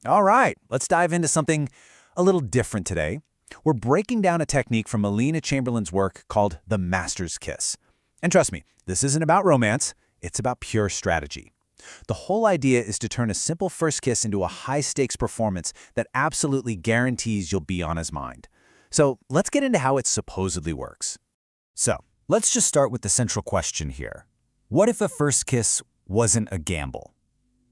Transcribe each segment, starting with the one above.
All right, let's dive into something a little different today. We're breaking down a technique from Alina Chamberlain's work called the Master's Kiss. And trust me, this isn't about romance, it's about pure strategy. The whole idea is to turn a simple first kiss into a high-stakes performance that absolutely guarantees you'll be on his mind. So let's get into how it supposedly works. So let's just start with the central question here. What if a first kiss wasn't a gamble?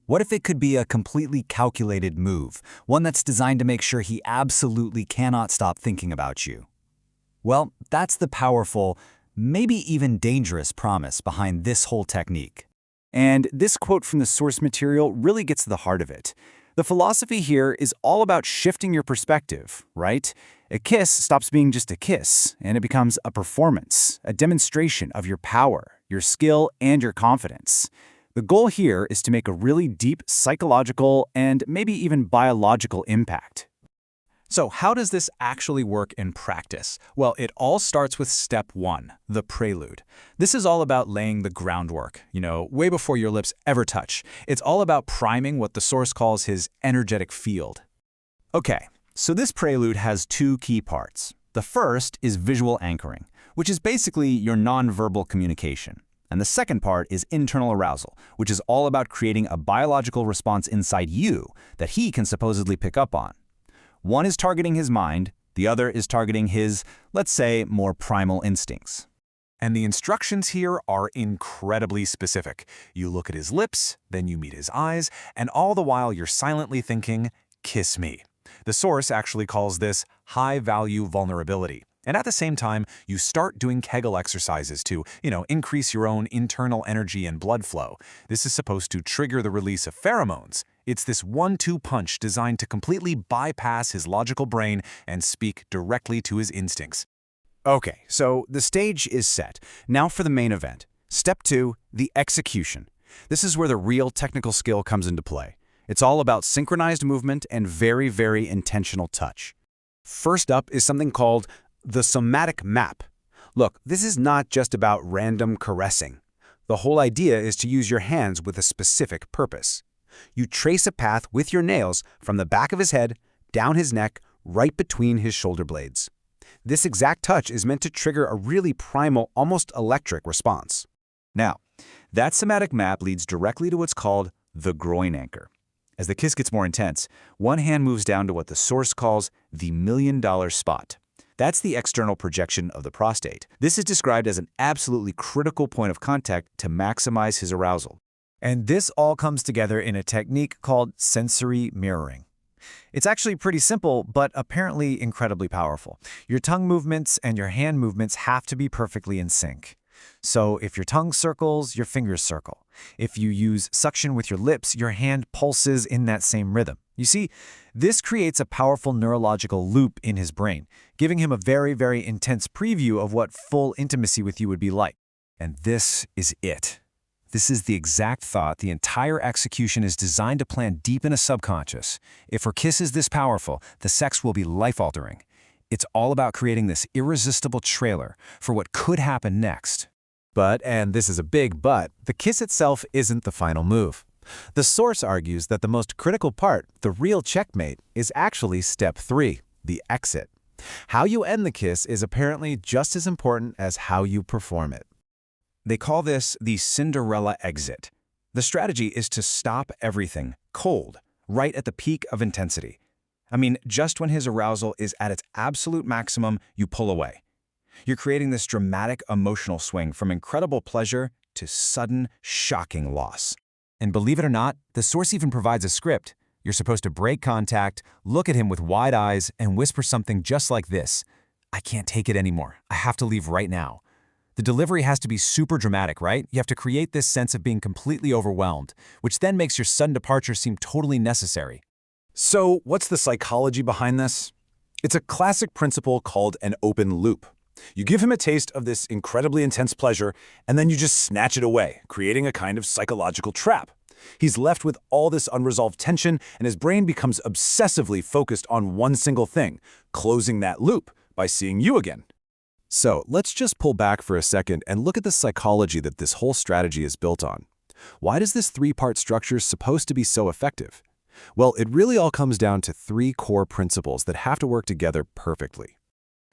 What if it could be a completely calculated move, one that's designed to make sure he absolutely cannot stop thinking about you? Well, that's the powerful, maybe even dangerous promise behind this whole technique. And this quote from the source material really gets to the heart of it. The philosophy here is all about shifting your perspective, right? A kiss stops being just a kiss, and it becomes a performance, a demonstration of your power, your skill, and your confidence. The goal here is to make a really deep psychological and maybe even biological impact. So how does this actually work in practice? Well, it all starts with step 1, the prelude. This is all about laying the groundwork, way before your lips ever touch. It's all about priming what the source calls his energetic field. Okay, so this prelude has 2 key parts. The first is visual anchoring, which is basically your nonverbal communication. And the second part is internal arousal, which is all about creating a biological response inside you that he can supposedly pick up on. One is targeting his mind, the other is targeting his, let's say, more primal instincts. And the instructions here are incredibly specific. You look at his lips, then you meet his eyes, and all the while you're silently thinking, "Kiss me." The source actually calls this high-value vulnerability. And at the same time, you start doing Kegel exercises to, increase your own internal energy and blood flow. This is supposed to trigger the release of pheromones. It's this 1-2 punch designed to completely bypass his logical brain and speak directly to his instincts. Okay, so the stage is set. Now for the main event. Step 2, the execution. This is where the real technical skill comes into play. It's all about synchronized movement and very, very intentional touch. First up is something called the somatic map. Look, this is not just about random caressing. The whole idea is to use your hands with a specific purpose. You trace a path with your nails from the back of his head, down his neck, right between his shoulder blades. This exact touch is meant to trigger a really primal, almost electric response. Now, that somatic map leads directly to what's called the groin anchor. As the kiss gets more intense, one hand moves down to what the source calls the $1 million spot. That's the external projection of the prostate. This is described as an absolutely critical point of contact to maximize his arousal. And this all comes together in a technique called sensory mirroring. It's actually pretty simple, but apparently incredibly powerful. Your tongue movements and your hand movements have to be perfectly in sync. So if your tongue circles, your fingers circle. If you use suction with your lips, your hand pulses in that same rhythm. You see, this creates a powerful neurological loop in his brain, giving him a very, very intense preview of what full intimacy with you would be like. And this is it. This is the exact thought. The entire execution is designed to plant deep in a subconscious. If her kiss is this powerful, the sex will be life-altering. It's all about creating this irresistible trailer for what could happen next. But, and this is a big but, the kiss itself isn't the final move. The source argues that the most critical part, the real checkmate, is actually step 3, the exit. How you end the kiss is apparently just as important as how you perform it. They call this the Cinderella exit. The strategy is to stop everything cold, right at the peak of intensity. I mean, just when his arousal is at its absolute maximum, you pull away. You're creating this dramatic emotional swing from incredible pleasure to sudden, shocking loss. And believe it or not, the source even provides a script. You're supposed to break contact, look at him with wide eyes, and whisper something just like this: "I can't take it anymore. I have to leave right now." The delivery has to be super dramatic, right? You have to create this sense of being completely overwhelmed, which then makes your sudden departure seem totally necessary. So, what's the psychology behind this? It's a classic principle called an open loop. You give him a taste of this incredibly intense pleasure, and then you just snatch it away, creating a kind of psychological trap. He's left with all this unresolved tension, and his brain becomes obsessively focused on one single thing, closing that loop by seeing you again. So let's just pull back for a second and look at the psychology that this whole strategy is built on. Why does this 3-part structure supposed to be so effective? Well, it really all comes down to three core principles that have to work together perfectly.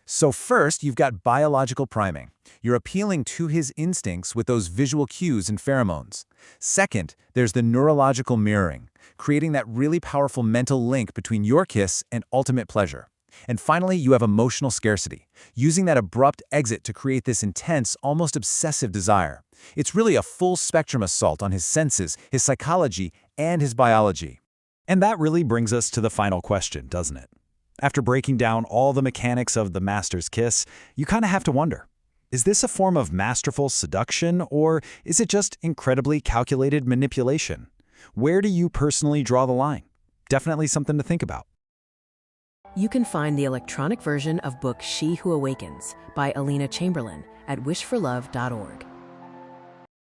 So first, you've got biological priming. You're appealing to his instincts with those visual cues and pheromones. Second, there's the neurological mirroring, creating that really powerful mental link between your kiss and ultimate pleasure. And finally, you have emotional scarcity, using that abrupt exit to create this intense, almost obsessive desire. It's really a full spectrum assault on his senses, his psychology, and his biology. And that really brings us to the final question, doesn't it? After breaking down all the mechanics of the master's kiss, you kind of have to wonder, is this a form of masterful seduction, or is it just incredibly calculated manipulation? Where do you personally draw the line? Definitely something to think about. You can find the electronic version of book She Who Awakens by Alina Chamberlain at wishforlove.org.